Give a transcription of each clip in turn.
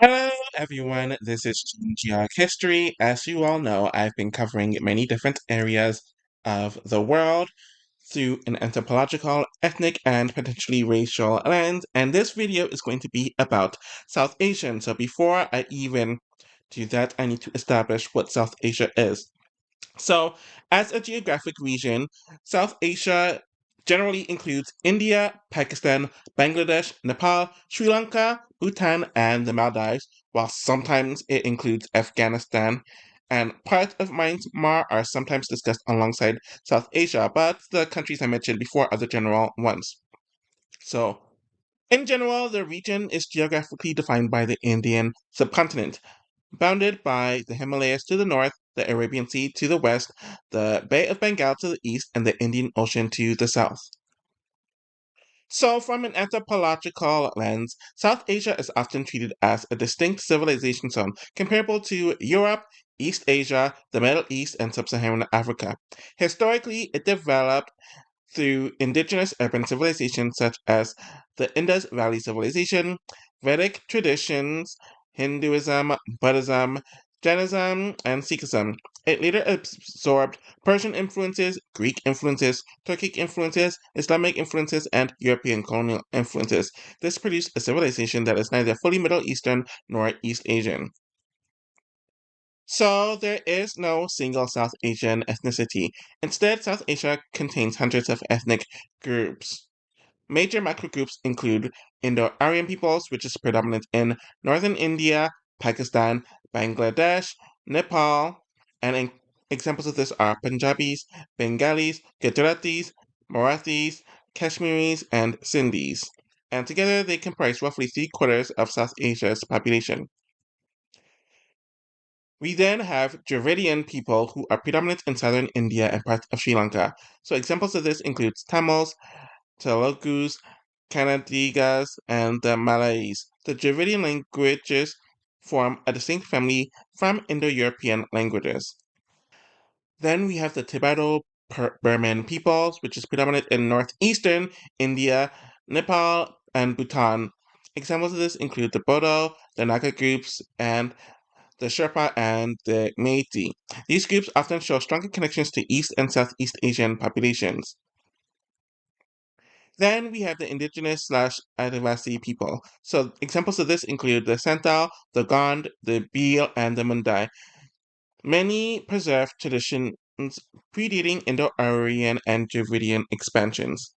Hello, everyone. This is Geog History. As you all know, I've been covering many different areas of the world through an anthropological, ethnic, and potentially racial lens. And this video is going to be about South Asian. So before I even do that, I need to establish what South Asia is. So, as a geographic region, South Asia generally includes India, Pakistan, Bangladesh, Nepal, Sri Lanka, Bhutan, and the Maldives, while sometimes it includes Afghanistan. And parts of Myanmar are sometimes discussed alongside South Asia, but the countries I mentioned before are the general ones. So, in general, the region is geographically defined by the Indian subcontinent, bounded by the Himalayas to the north, the Arabian Sea to the west, the Bay of Bengal to the east, and the Indian Ocean to the south. So, from an anthropological lens, South Asia is often treated as a distinct civilization zone comparable to Europe, East Asia, the Middle East, and Sub Saharan Africa. Historically, it developed through indigenous urban civilizations such as the Indus Valley Civilization, Vedic traditions, Hinduism, Buddhism, Jainism, and Sikhism. It later absorbed Persian influences, Greek influences, Turkic influences, Islamic influences, and European colonial influences. This produced a civilization that is neither fully Middle Eastern nor East Asian. So there is no single South Asian ethnicity. Instead, South Asia contains hundreds of ethnic groups. Major macrogroups include Indo-Aryan peoples, which is predominant in northern India, Pakistan, Bangladesh, Nepal, and examples of this are Punjabis, Bengalis, Gujaratis, Marathis, Kashmiris, and Sindhis. And together they comprise roughly 3/4 of South Asia's population. We then have Dravidian people who are predominant in southern India and parts of Sri Lanka. So examples of this include Tamils, Telugus, Kannadigas, and the Malays. The Dravidian languages form a distinct family from Indo-European languages. Then we have the Tibeto-Burman peoples, which is predominant in northeastern India, Nepal, and Bhutan. Examples of this include the Bodo, the Naga groups, and the Sherpa, and the Meitei. These groups often show stronger connections to East and Southeast Asian populations. Then we have the indigenous slash Adivasi people. So examples of this include the Santal, the Gond, the Bhil, and the Mundai. Many preserve traditions predating Indo-Aryan and Dravidian expansions.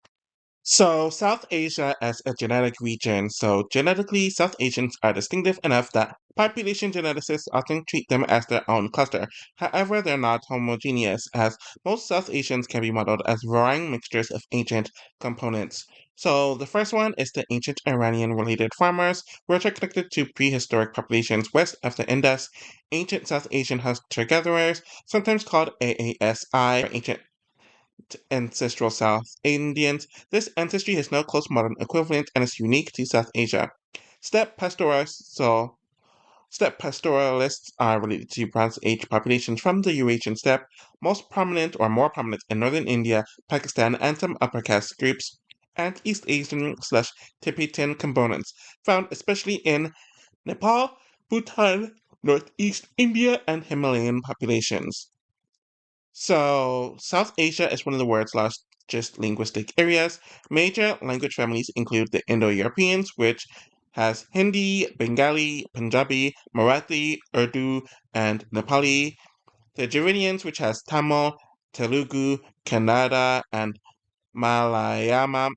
So, South Asia as a genetic region. So, genetically, South Asians are distinctive enough that population geneticists often treat them as their own cluster. However, they're not homogeneous, as most South Asians can be modeled as varying mixtures of ancient components. So, the first one is the ancient Iranian related farmers, which are connected to prehistoric populations west of the Indus. Ancient South Asian hunter gatherers, sometimes called AASI, or ancient ancestral South Indians. This ancestry has no close modern equivalent and is unique to South Asia. Steppe pastoralists, so steppe pastoralists are related to Bronze Age populations from the Eurasian steppe, most prominent or more prominent in northern India, Pakistan, and some upper caste groups, and East Asian slash Tibetan components, found especially in Nepal, Bhutan, northeast India, and Himalayan populations. So, South Asia is one of the world's largest linguistic areas. Major language families include the Indo-Europeans, which has Hindi, Bengali, Punjabi, Marathi, Urdu, and Nepali. The Dravidians, which has Tamil, Telugu, Kannada, and Malayalam,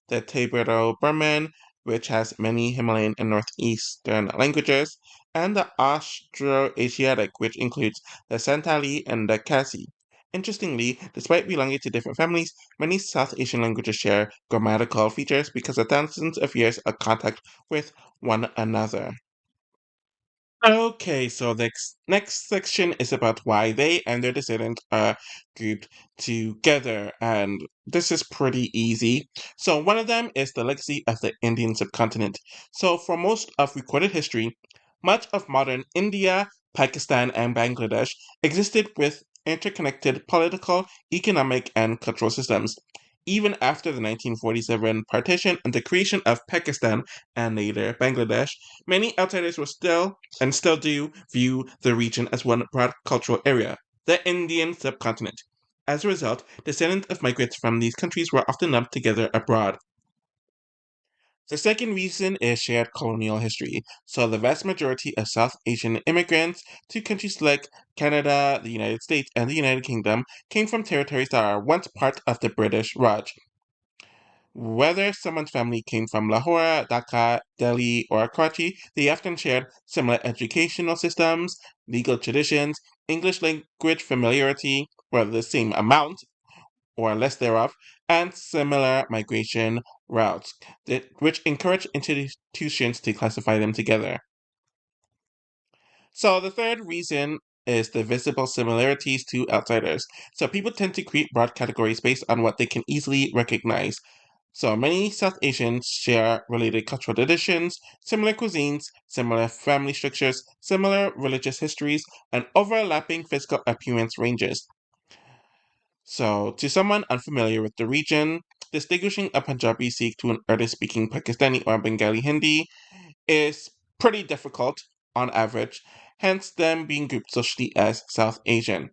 the Tibeto-Burman, which has many Himalayan and Northeastern languages, and the Austroasiatic, which includes the Santali and the Khasi. Interestingly, despite belonging to different families, many South Asian languages share grammatical features because of thousands of years of contact with one another. Okay, so the next section is about why they and their descendants are grouped together, and this is pretty easy. So, one of them is the legacy of the Indian subcontinent. So, for most of recorded history, much of modern India, Pakistan, and Bangladesh existed with interconnected political, economic, and cultural systems. Even after the 1947 partition and the creation of Pakistan and later Bangladesh, many outsiders were still and still do view the region as one broad cultural area, the Indian subcontinent. As a result, descendants of migrants from these countries were often lumped together abroad. The second reason is shared colonial history. So, the vast majority of South Asian immigrants to countries like Canada, the United States, and the United Kingdom came from territories that are once part of the British Raj. Whether someone's family came from Lahore, Dhaka, Delhi, or Karachi, they often shared similar educational systems, legal traditions, English language familiarity, or the same amount or less thereof, and similar migration routes, which encourage institutions to classify them together. So the third reason is the visible similarities to outsiders. So people tend to create broad categories based on what they can easily recognize. So many South Asians share related cultural traditions, similar cuisines, similar family structures, similar religious histories, and overlapping physical appearance ranges. So, to someone unfamiliar with the region, distinguishing a Punjabi Sikh to an Urdu speaking Pakistani or Bengali Hindi is pretty difficult on average, hence them being grouped socially as South Asian.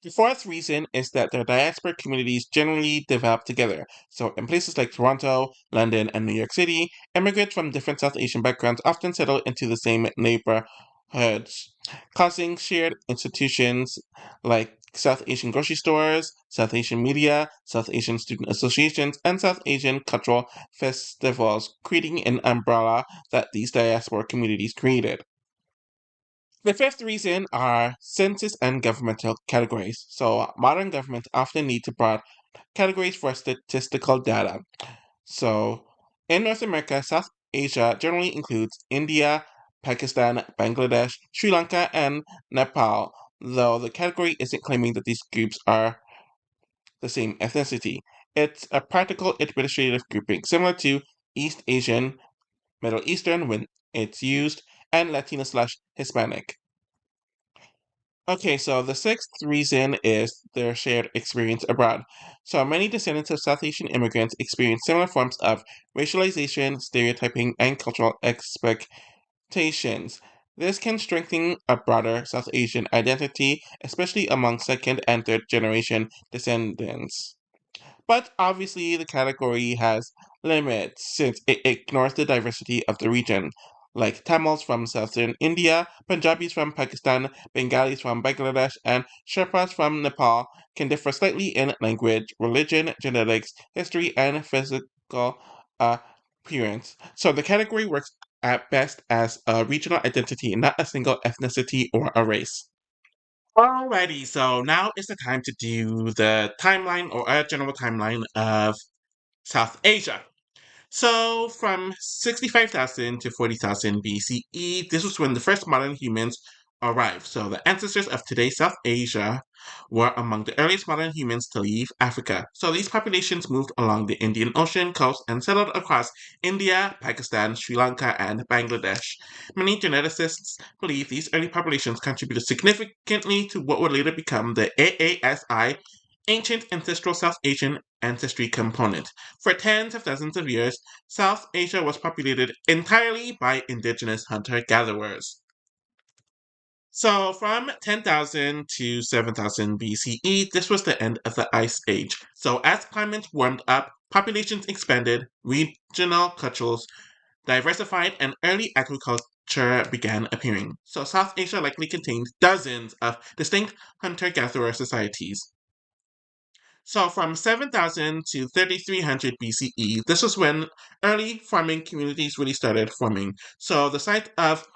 The fourth reason is that their diaspora communities generally develop together. So, in places like Toronto, London, and New York City, immigrants from different South Asian backgrounds often settle into the same neighborhoods, causing shared institutions like South Asian grocery stores, South Asian media, South Asian student associations, and South Asian cultural festivals, creating an umbrella that these diaspora communities created. The fifth reason are census and governmental categories. So, modern governments often need to broad categories for statistical data. So, in North America, South Asia generally includes India, Pakistan, Bangladesh, Sri Lanka, and Nepal, though the category isn't claiming that these groups are the same ethnicity. It's a practical administrative grouping similar to East Asian, Middle Eastern when it's used, and Latino slash Hispanic. Okay, so the sixth reason is their shared experience abroad. So many descendants of South Asian immigrants experience similar forms of racialization, stereotyping, and cultural expectations. This can strengthen a broader South Asian identity, especially among second and third generation descendants. But obviously, the category has limits since it ignores the diversity of the region, like Tamils from southern India, Punjabis from Pakistan, Bengalis from Bangladesh, and Sherpas from Nepal can differ slightly in language, religion, genetics, history, and physical appearance. So the category works at best as a regional identity, not a single ethnicity or a race. Alrighty, so now is the time to do the timeline or a general timeline of South Asia. So, from 65,000 to 40,000 BCE, this was when the first modern humans arrived. So, the ancestors of today's South Asia were among the earliest modern humans to leave Africa. So, these populations moved along the Indian Ocean coast and settled across India, Pakistan, Sri Lanka, and Bangladesh. Many geneticists believe these early populations contributed significantly to what would later become the AASI, Ancient Ancestral South Asian Ancestry Component. For tens of thousands of years, South Asia was populated entirely by indigenous hunter gatherers. So, from 10,000 to 7,000 BCE, this was the end of the Ice Age. So, as climate warmed up, populations expanded, regional cultures diversified, and early agriculture began appearing. So, South Asia likely contained dozens of distinct hunter gatherer societies. So from 7,000 to 3,300 BCE, this was when early farming communities really started forming. So the site of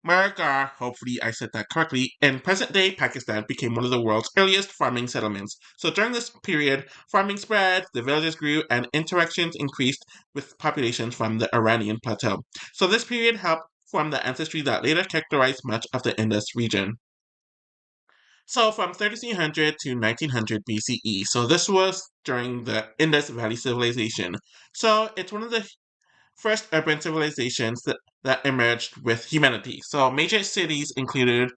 Maragar, hopefully I said that correctly, in present-day Pakistan became one of the world's earliest farming settlements. So during this period, farming spread, the villages grew, and interactions increased with populations from the Iranian plateau. So this period helped form the ancestry that later characterized much of the Indus region. So from 1300 to 1900 BCE. So this was during the Indus Valley Civilization. So it's one of the first urban civilizations that emerged with humanity. So major cities included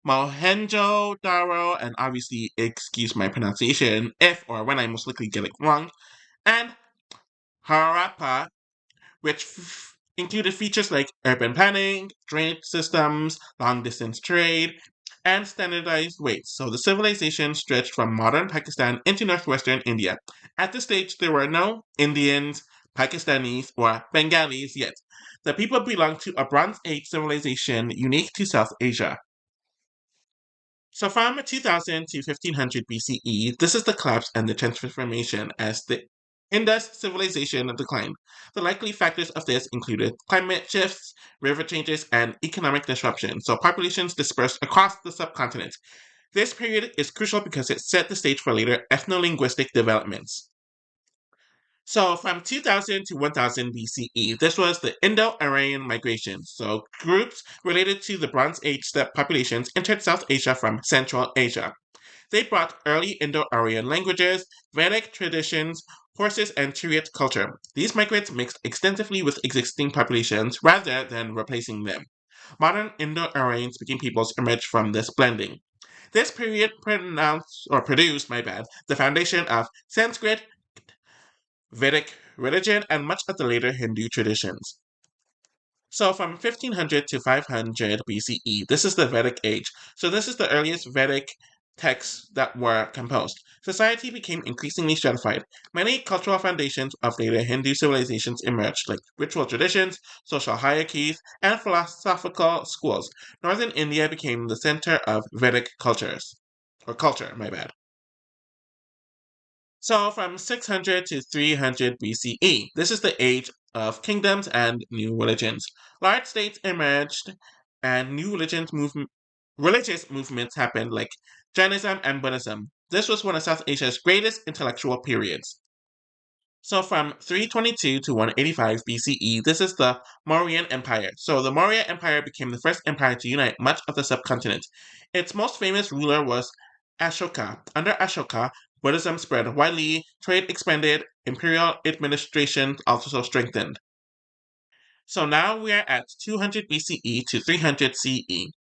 Mohenjo-daro, and obviously excuse my pronunciation if or when I most likely get it wrong, and Harappa, which included features like urban planning, drainage systems, long distance trade, and standardized weights. So the civilization stretched from modern Pakistan into northwestern India. At this stage, there were no Indians, Pakistanis, or Bengalis yet. The people belonged to a Bronze Age civilization unique to South Asia. So from 2000 to 1500 BCE, this is the collapse and the transformation as the Indus civilization declined. The likely factors of this included climate shifts, river changes, and economic disruption, so populations dispersed across the subcontinent. This period is crucial because it set the stage for later ethno-linguistic developments. So from 2000 to 1000 BCE, this was the Indo-Aryan migration. So groups related to the Bronze Age steppe populations entered South Asia from Central Asia. They brought early Indo-Aryan languages, Vedic traditions, horses, and chariot culture. These migrants mixed extensively with existing populations rather than replacing them. Modern Indo-Aryans speaking peoples emerged from this blending. This period produced the foundation of Sanskrit, Vedic religion, and much of the later Hindu traditions. So from 1500 to 500 BCE, this is the Vedic age. So this is the earliest Vedic texts that were composed. Society became increasingly stratified. Many cultural foundations of later Hindu civilizations emerged, like ritual traditions, social hierarchies, and philosophical schools. Northern India became the center of Vedic culture, my bad. So from 600 to 300 BCE, this is the age of kingdoms and new religions. Large states emerged and new religious movements happened like Jainism and Buddhism. This was one of South Asia's greatest intellectual periods. So from 322 to 185 BCE, this is the Mauryan Empire. So the Maurya Empire became the first empire to unite much of the subcontinent. Its most famous ruler was Ashoka. Under Ashoka, Buddhism spread widely, trade expanded, imperial administration also strengthened. So now we are at 200 BCE to 300 CE.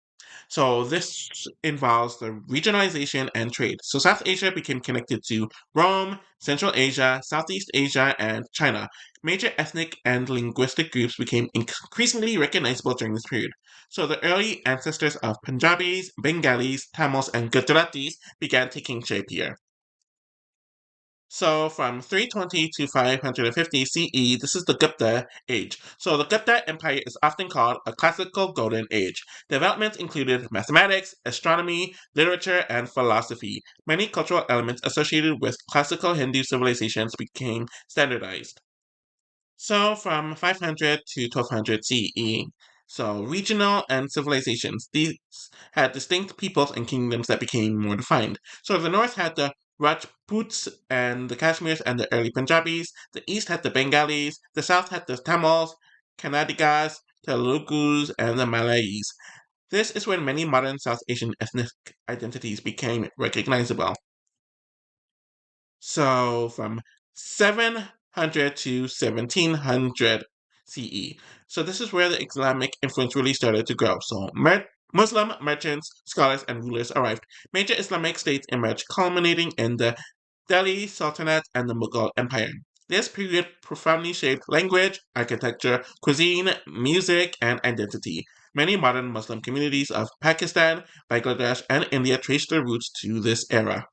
So this involves the regionalization and trade. So South Asia became connected to Rome, Central Asia, Southeast Asia, and China. Major ethnic and linguistic groups became increasingly recognizable during this period. So the early ancestors of Punjabis, Bengalis, Tamils, and Gujaratis began taking shape here. So from 320 to 550 CE, this is the Gupta age. So the Gupta Empire is often called a classical golden age. Developments included mathematics, astronomy, literature, and philosophy. Many cultural elements associated with classical Hindu civilizations became standardized. So from 500 to 1200 CE, so regional and civilizations, these had distinct peoples and kingdoms that became more defined. So the north had the Rajputs and the Kashmirs and the early Punjabis. The east had the Bengalis. The south had the Tamils, Kannadigas, Telugus, and the Malays. This is when many modern South Asian ethnic identities became recognizable. So from 700 to 1700 CE. So this is where the Islamic influence really started to grow. So Muslim merchants, scholars, and rulers arrived. Major Islamic states emerged, culminating in the Delhi Sultanate and the Mughal Empire. This period profoundly shaped language, architecture, cuisine, music, and identity. Many modern Muslim communities of Pakistan, Bangladesh, and India trace their roots to this era.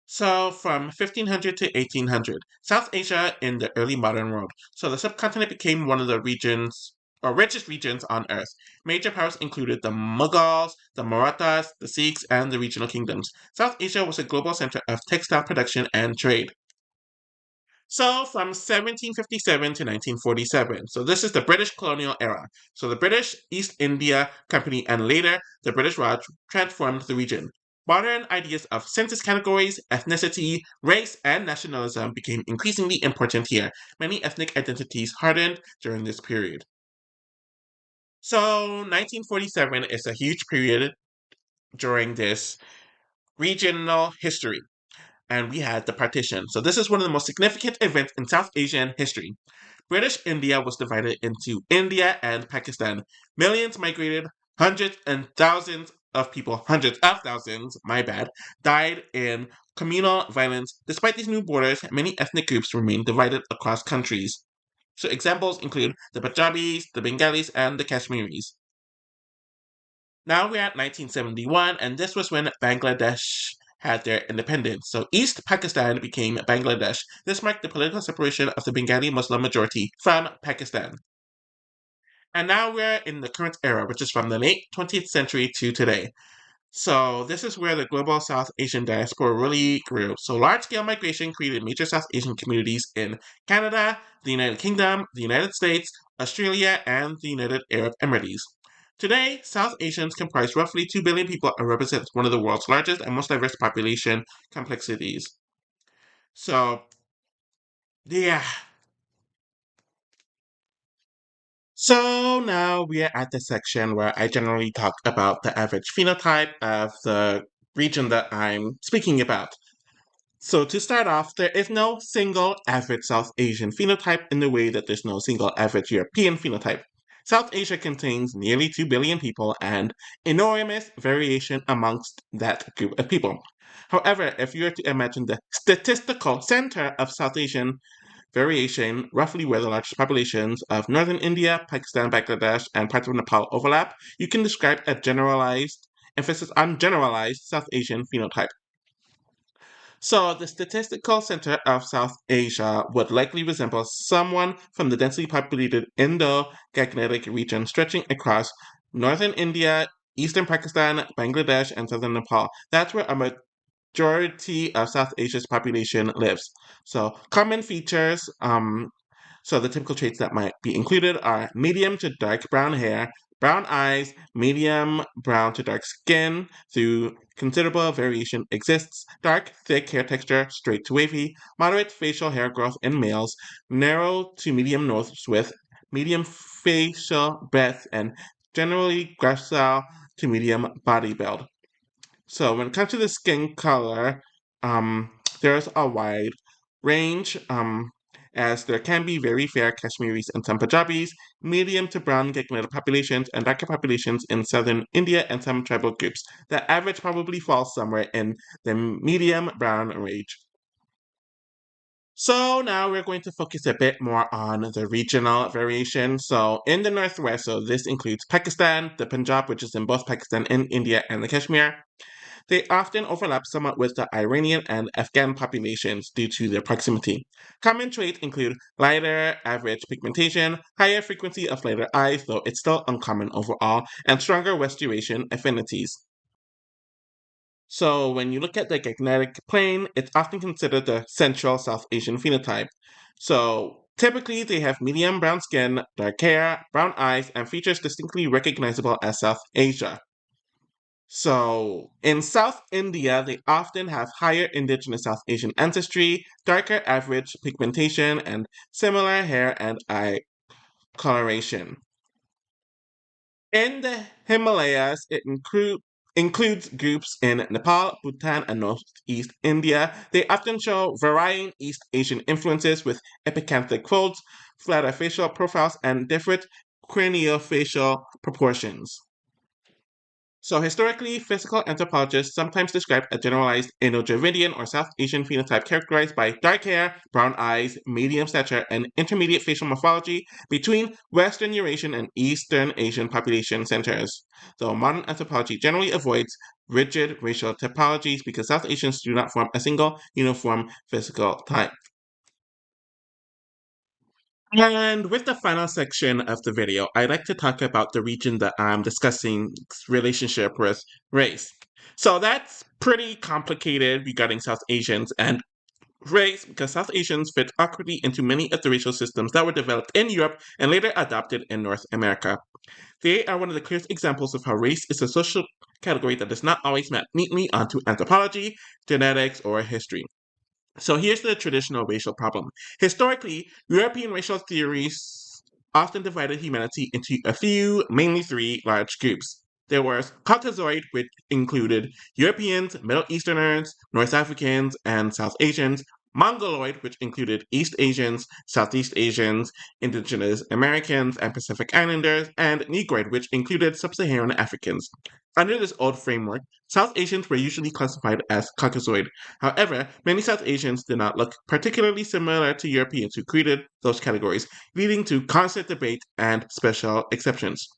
So, from 1500 to 1800, South Asia in the early modern world. So, the subcontinent became one of the regions or richest regions on Earth. Major powers included the Mughals, the Marathas, the Sikhs, and the regional kingdoms. South Asia was a global center of textile production and trade. So from 1757 to 1947. So this is the British colonial era. So the British East India Company and later the British Raj transformed the region. Modern ideas of census categories, ethnicity, race, and nationalism became increasingly important here. Many ethnic identities hardened during this period. So 1947 is a huge period during this regional history. And we had the partition. So this is one of the most significant events in South Asian history. British India was divided into India and Pakistan. Millions migrated, hundreds and thousands of people, hundreds of thousands, my bad, died in communal violence. Despite these new borders, many ethnic groups remain divided across countries. So examples include the Punjabis, the Bengalis, and the Kashmiris. Now we're at 1971, and this was when Bangladesh had their independence. So East Pakistan became Bangladesh. This marked the political separation of the Bengali Muslim majority from Pakistan. And now we're in the current era, which is from the late 20th century to today. So this is where the global South Asian diaspora really grew. So large-scale migration created major South Asian communities in Canada, the United Kingdom, the United States, Australia, and the United Arab Emirates. Today, South Asians comprise roughly 2 billion people and represent one of the world's largest and most diverse population complexities. So, yeah. So now we're at the section where I generally talk about the average phenotype of the region that I'm speaking about. So to start off, there is no single average South Asian phenotype in the way that there's no single average European phenotype. South Asia contains nearly 2 billion people and enormous variation amongst that group of people. However, if you were to imagine the statistical center of South Asian variation, roughly where the largest populations of northern India, Pakistan, Bangladesh, and parts of Nepal overlap, you can describe a generalized emphasis on generalized South Asian phenotype. So, the statistical center of South Asia would likely resemble someone from the densely populated Indo-Gangetic region stretching across northern India, eastern Pakistan, Bangladesh, and southern Nepal. That's where a majority of South Asia's population lives. So, common features, so the typical traits that might be included are medium to dark brown hair, brown eyes, medium brown to dark skin, through considerable variation exists, dark, thick hair texture, straight to wavy, moderate facial hair growth in males, narrow to medium nose width, medium facial breadth, and generally gracile to medium body build. So when it comes to the skin color, there's a wide range, as there can be very fair Kashmiris and some Punjabis, medium to brown Gangetic populations, and darker populations in southern India and some tribal groups. The average probably falls somewhere in the medium brown range. So now we're going to focus a bit more on the regional variation. So in the northwest, so this includes Pakistan, the Punjab, which is in both Pakistan and India, and the Kashmir. They often overlap somewhat with the Iranian and Afghan populations due to their proximity. Common traits include lighter average pigmentation, higher frequency of lighter eyes, though it's still uncommon overall, and stronger West Eurasian affinities. So when you look at the Gangetic plane, it's often considered the central South Asian phenotype. So typically they have medium brown skin, dark hair, brown eyes, and features distinctly recognizable as South Asia. So, in South India, they often have higher indigenous South Asian ancestry, darker average pigmentation, and similar hair and eye coloration. In the Himalayas, it includes groups in Nepal, Bhutan, and Northeast India. They often show varying East Asian influences with epicanthic folds, flatter facial profiles, and different craniofacial proportions. So historically, physical anthropologists sometimes describe a generalized Indo-Dravidian or South Asian phenotype characterized by dark hair, brown eyes, medium stature, and intermediate facial morphology between Western Eurasian and Eastern Asian population centers. So modern anthropology generally avoids rigid racial typologies because South Asians do not form a single uniform physical type. And with the final section of the video, I'd like to talk about the region that I'm discussing relationship with race. So that's pretty complicated regarding South Asians and race because South Asians fit awkwardly into many of the racial systems that were developed in Europe and later adopted in North America. They are one of the clearest examples of how race is a social category that does not always map neatly onto anthropology, genetics, or history. So here's the traditional racial problem. Historically, European racial theories often divided humanity into a few, mainly three, large groups. There was Caucasoid, which included Europeans, Middle Easterners, North Africans, and South Asians. Mongoloid, which included East Asians, Southeast Asians, Indigenous Americans, and Pacific Islanders, and Negroid, which included Sub-Saharan Africans. Under this old framework, South Asians were usually classified as Caucasoid. However, many South Asians did not look particularly similar to Europeans who created those categories, leading to constant debate and special exceptions.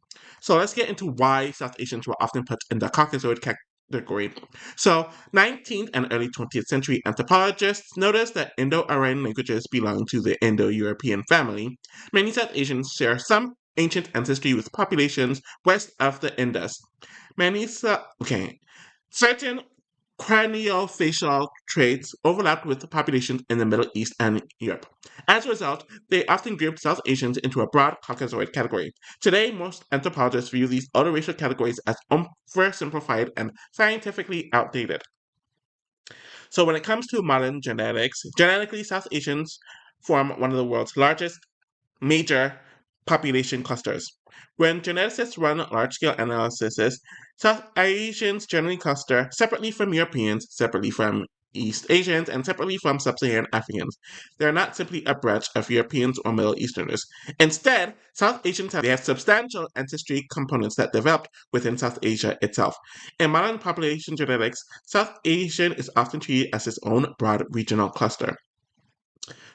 So let's get into why South Asians were often put in the Caucasoid category. So, 19th and early 20th century anthropologists noticed that Indo-Aryan languages belong to the Indo-European family. Many South Asians share some ancient ancestry with populations west of the Indus. Certain craniofacial traits overlapped with the populations in the Middle East and Europe. As a result, they often grouped South Asians into a broad Caucasoid category. Today, most anthropologists view these other racial categories as oversimplified and scientifically outdated. So when it comes to modern genetics, genetically, South Asians form one of the world's largest major population clusters. When geneticists run large-scale analyses, South Asians generally cluster separately from Europeans, separately from East Asians, and separately from Sub-Saharan Africans. They are not simply a branch of Europeans or Middle Easterners. Instead, South Asians have substantial ancestry components that developed within South Asia itself. In modern population genetics, South Asian is often treated as its own broad regional cluster.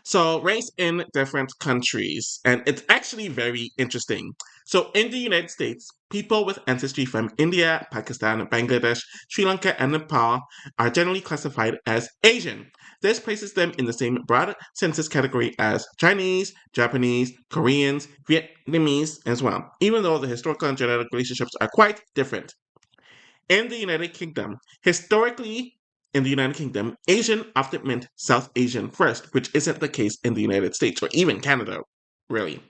So, race in different countries, and it's actually very interesting. So, in the United States, people with ancestry from India, Pakistan, Bangladesh, Sri Lanka, and Nepal are generally classified as Asian. This places them in the same broad census category as Chinese, Japanese, Koreans, Vietnamese as well, even though the historical and genetic relationships are quite different. In the United Kingdom, historically, in the United Kingdom, Asian often meant South Asian first, which isn't the case in the United States or even Canada, really.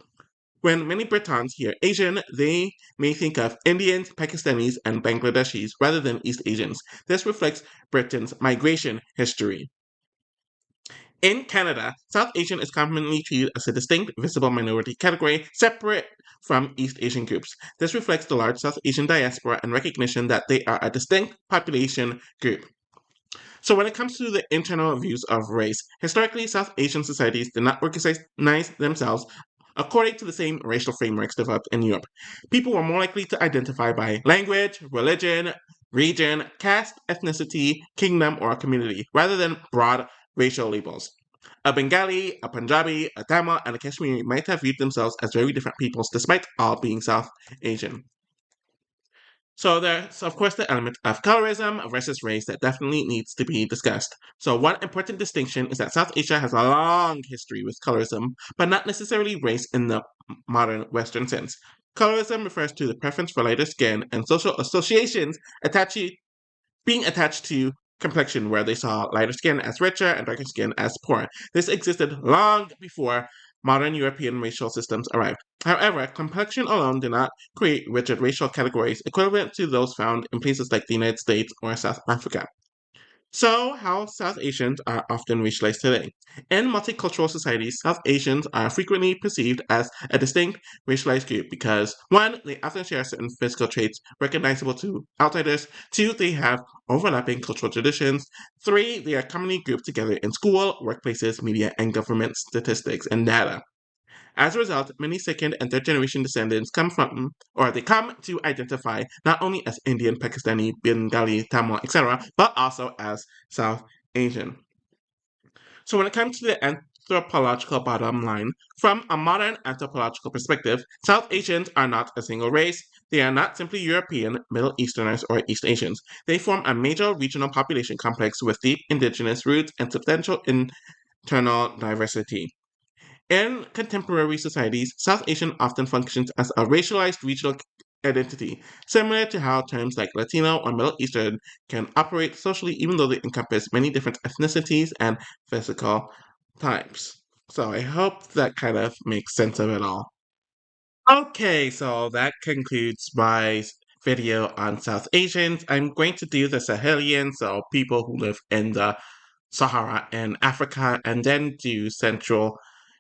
When many Britons hear Asian, they may think of Indians, Pakistanis, and Bangladeshis rather than East Asians. This reflects Britain's migration history. In Canada, South Asian is commonly treated as a distinct, visible minority category separate from East Asian groups. This reflects the large South Asian diaspora and recognition that they are a distinct population group. So, when it comes to the internal views of race, historically, South Asian societies did not recognize themselves according to the same racial frameworks developed in Europe. People were more likely to identify by language, religion, region, caste, ethnicity, kingdom, or community, rather than broad racial labels. A Bengali, a Punjabi, a Tamil, and a Kashmiri might have viewed themselves as very different peoples despite all being South Asian. So there's, of course, the element of colorism versus race that definitely needs to be discussed. So one important distinction is that South Asia has a long history with colorism, but not necessarily race in the modern Western sense. Colorism refers to the preference for lighter skin and social associations being attached to complexion, where they saw lighter skin as richer and darker skin as poor. This existed long before modern European racial systems arrived. However, complexion alone did not create rigid racial categories equivalent to those found in places like the United States or South Africa. So, how South Asians are often racialized today. In multicultural societies, South Asians are frequently perceived as a distinct racialized group because 1. They often share certain physical traits recognizable to outsiders, 2. They have overlapping cultural traditions, 3. They are commonly grouped together in school, workplaces, media, and government statistics and data. As a result, many second and third generation descendants come to identify not only as Indian, Pakistani, Bengali, Tamil, etc., but also as South Asian. So when it comes to the anthropological bottom line, from a modern anthropological perspective, South Asians are not a single race. They are not simply European, Middle Easterners, or East Asians. They form a major regional population complex with deep indigenous roots and substantial internal diversity. In contemporary societies, South Asian often functions as a racialized regional identity, similar to how terms like Latino or Middle Eastern can operate socially even though they encompass many different ethnicities and physical types. So I hope that kind of makes sense of it all. Okay, so that concludes my video on South Asians. I'm going to do the Sahelian, so people who live in the Sahara in Africa, and then do Central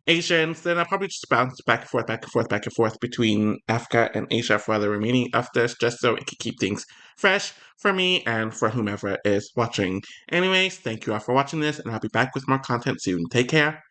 Asians, then I'll probably just bounce back and forth, back and forth, back and forth between Africa and Asia for the remaining of this, just so it can keep things fresh for me and for whomever is watching. Anyways, thank you all for watching this, and I'll be back with more content soon. Take care.